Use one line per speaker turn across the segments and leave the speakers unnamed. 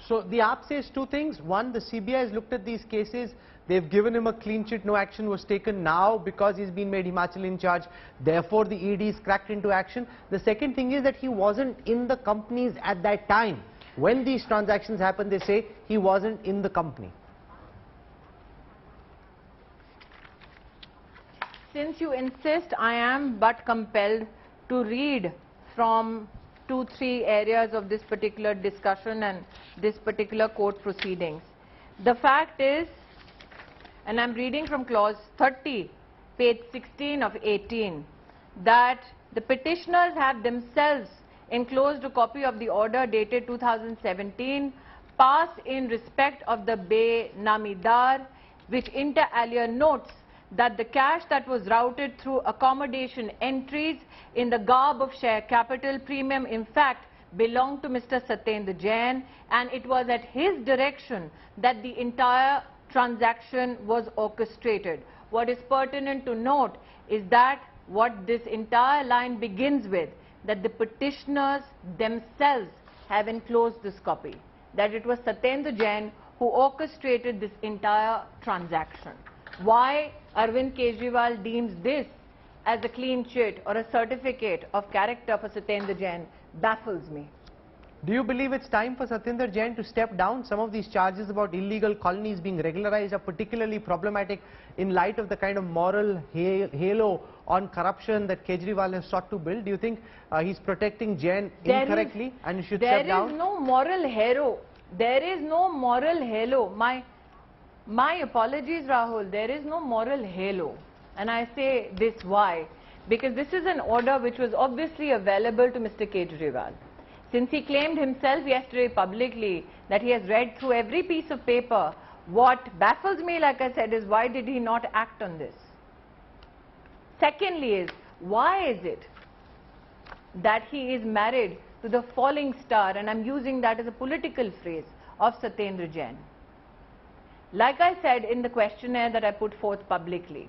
So the AAP says two things. One, the CBI has looked at these cases. They've given him a clean sheet. No action was taken. Now, because he's been made Himachal in charge, therefore the ED's cracked into action. The second thing is that he wasn't in the companies at that time. When these transactions happened, they say he wasn't in the company.
Since you insist, I am but compelled to read from 2-3 areas of this particular discussion and this particular court proceedings. The fact is, and I'm reading from clause 30, page 16 of 18, that the petitioners have themselves enclosed a copy of the order dated 2017, passed in respect of the Be-Namidar, which inter alia notes that the cash that was routed through accommodation entries in the garb of share capital premium in fact belonged to Mr. Satyendar Jain, and it was at his direction that the entire transaction was orchestrated. What is pertinent to note is that what this entire line begins with, that the petitioners themselves have enclosed this copy, that it was Satyendar Jain who orchestrated this entire transaction. Why Arvind Kejriwal deems this as a clean sheet or a certificate of character for Satyendar Jain baffles me.
Do you believe it's time for Satyendar Jain to step down? Some of these charges about illegal colonies being regularized are particularly problematic in light of the kind of moral halo on corruption that Kejriwal has sought to build. Do you think he's protecting Jain incorrectly and he should step down?
There is no moral halo. There is no moral halo. My apologies, Rahul. There is no moral halo. And I say this why? Because this is an order which was obviously available to Mr. Kejriwal. Since he claimed himself yesterday publicly that he has read through every piece of paper, what baffles me, like I said, is why did he not act on this? Secondly is, why is it that he is married to the falling star, and I'm using that as a political phrase, of Satyendra Jain? Like I said in the questionnaire that I put forth publicly,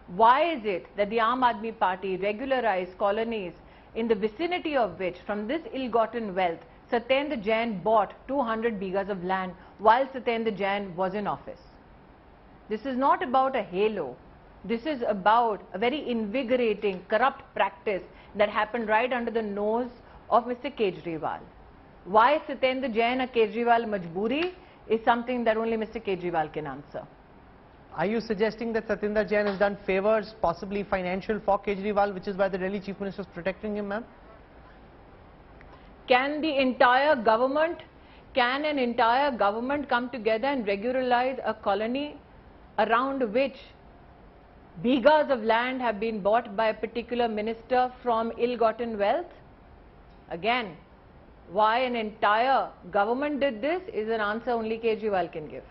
why is it that the Aam Aadmi Party regularized colonies in the vicinity of which, from this ill-gotten wealth, Satyendar Jain bought 200 bighas of land while Satyendar Jain was in office? This is not about a halo. This is about a very invigorating, corrupt practice that happened right under the nose of Mr. Kejriwal. Why Satyendar Jain a Kejriwal majboori is something that only Mr. Kejriwal can answer.
Are you suggesting that Satyendar Jain has done favors, possibly financial, for Kejriwal, which is why the Delhi Chief Minister is protecting him, ma'am?
Can an entire government come together and regularize a colony around which bighas of land have been bought by a particular minister from ill-gotten wealth? Again, why an entire government did this is an answer only Kejriwal can give.